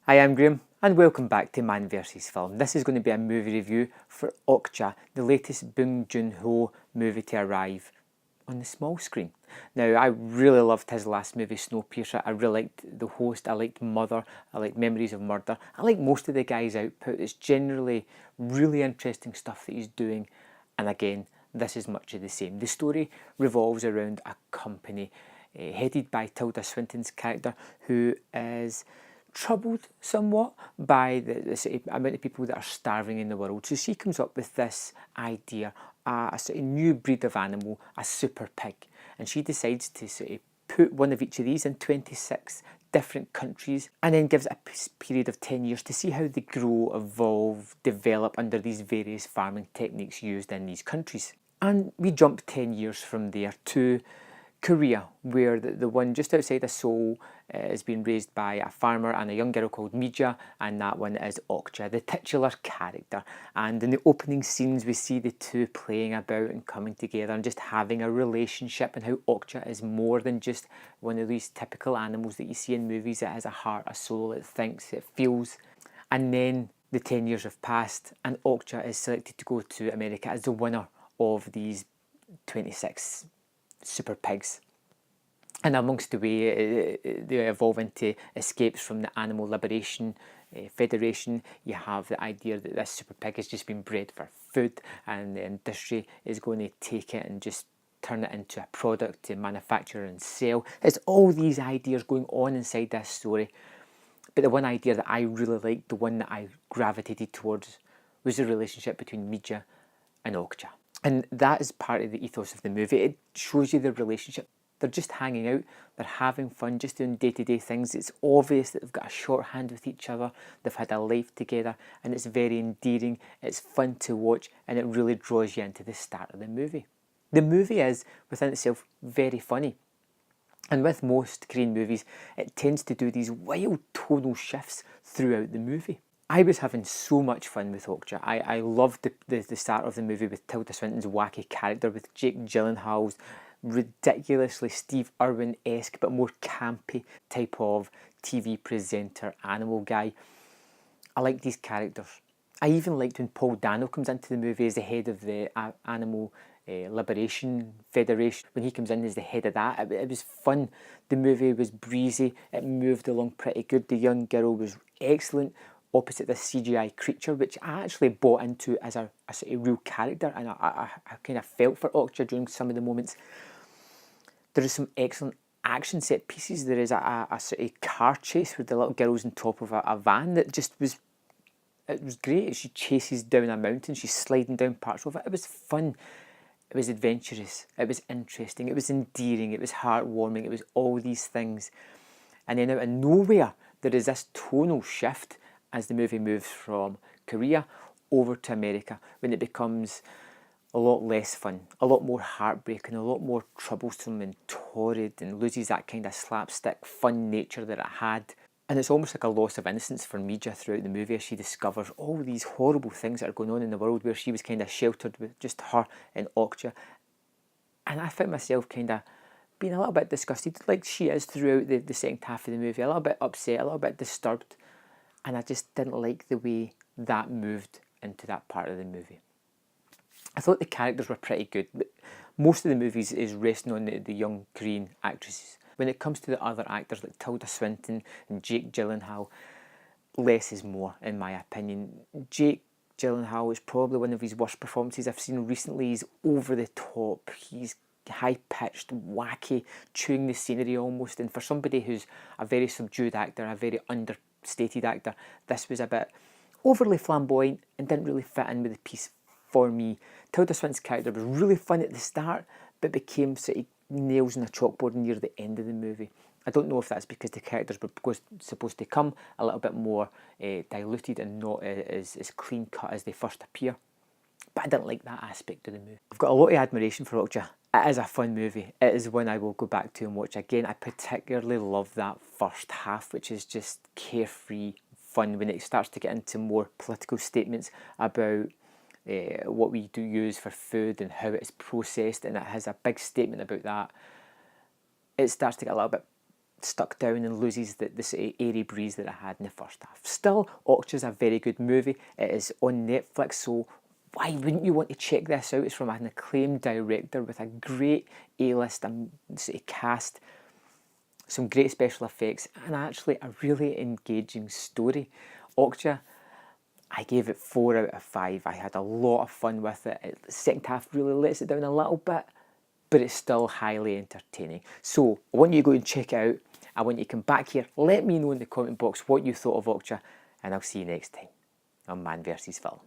Hi, I'm Graham and welcome back to Man vs Film. This is going to be a movie review for Okja, the latest Joon-ho movie to arrive on the small screen. Now, I really loved his last movie, Snowpiercer. I really liked The Host, I liked Mother, I liked Memories of Murder. I like most of the guy's output. It's generally really interesting stuff that he's doing, and again, this is much of the same. The story revolves around a company headed by Tilda Swinton's character, who is troubled somewhat by the amount of people that are starving in the world. So she comes up with this idea, a sort of new breed of animal, a super pig. And she decides to sort of put one of each of these in 26 different countries and then gives it a period of 10 years to see how they grow, evolve, develop under these various farming techniques used in these countries. And we jump 10 years from there to Korea, where the one just outside of Seoul is being raised by a farmer and a young girl called Mija, and that one is Okja, the titular character. And in the opening scenes we see the two playing about and coming together and just having a relationship, and how Okja is more than just one of these typical animals that you see in movies. It has a heart, a soul, it thinks, it feels. And then the 10 years have passed and Okja is selected to go to America as the winner of these 26 super pigs. And amongst the way they evolve into escapes from the Animal Liberation Federation, you have the idea that this super pig has just been bred for food, and the industry is going to take it and just turn it into a product to manufacture and sell. It's all these ideas going on inside this story. But the one idea that I really liked, the one that I gravitated towards, was the relationship between Mija and Okja. And that is part of the ethos of the movie. It shows you the relationship. They're just hanging out, they're having fun, just doing day-to-day things. It's obvious that they've got a shorthand with each other, they've had a life together, and it's very endearing, it's fun to watch, and it really draws you into the start of the movie. The movie is, within itself, very funny. And with most Korean movies, it tends to do these wild tonal shifts throughout the movie. I was having so much fun with Okja. I loved the start of the movie with Tilda Swinton's wacky character, with Jake Gyllenhaal's ridiculously Steve Irwin-esque but more campy type of TV presenter animal guy. I like these characters. I even liked when Paul Dano comes into the movie as the head of the Animal Liberation Federation. When he comes in as the head of that, it was fun. The movie was breezy, it moved along pretty good. The young girl was excellent opposite this CGI creature, which I actually bought into as a sort of real character, and I kind of felt for Okja during some of the moments. There is some excellent action set pieces. There is a sort of car chase with the little girls on top of a van that just was, it was great. She chases down a mountain, she's sliding down parts of it. It was fun, it was adventurous, it was interesting, it was endearing, it was heartwarming, it was all these things. And then out of nowhere, there is this tonal shift as the movie moves from Korea over to America, when it becomes a lot less fun, a lot more heartbreaking, a lot more troublesome and torrid, and loses that kind of slapstick fun nature that it had. And it's almost like a loss of innocence for Mija throughout the movie as she discovers all these horrible things that are going on in the world, where she was kind of sheltered with just her and Okja. And I found myself kind of being a little bit disgusted, like she is throughout the second half of the movie, a little bit upset, a little bit disturbed. And I just didn't like the way that moved into that part of the movie. I thought the characters were pretty good, but most of the movies is resting on the young Korean actresses. When it comes to the other actors like Tilda Swinton and Jake Gyllenhaal, less is more, in my opinion. Jake Gyllenhaal is probably one of his worst performances I've seen recently. He's over the top, he's high-pitched, wacky, chewing the scenery almost, and for somebody who's a very subdued actor, a very understated actor, this was a bit overly flamboyant and didn't really fit in with the piece for me. Tilda Swinton's character was really fun at the start, but became sort of nails on a chalkboard near the end of the movie. I don't know if that's because the characters were supposed to come a little bit more diluted and not as clean cut as they first appear, but I didn't like that aspect of the movie. I've got a lot of admiration for Okja. It is a fun movie. It is one I will go back to and watch again. I particularly love that first half, which is just carefree fun, when it starts to get into more political statements about what we do use for food and how it's processed, and it has a big statement about that. It starts to get a little bit stuck down and loses the sort of airy breeze that it had in the first half. Still, Okja's a very good movie. It is on Netflix, so why wouldn't you want to check this out? It's from an acclaimed director with a great A-list sort of cast, some great special effects, and actually a really engaging story. Okja, I gave it 4 out of 5. I had a lot of fun with it. The second half really lets it down a little bit, but it's still highly entertaining. So I want you to go and check it out. I want you to come back here. Let me know in the comment box what you thought of Okja, and I'll see you next time on Man vs. Film.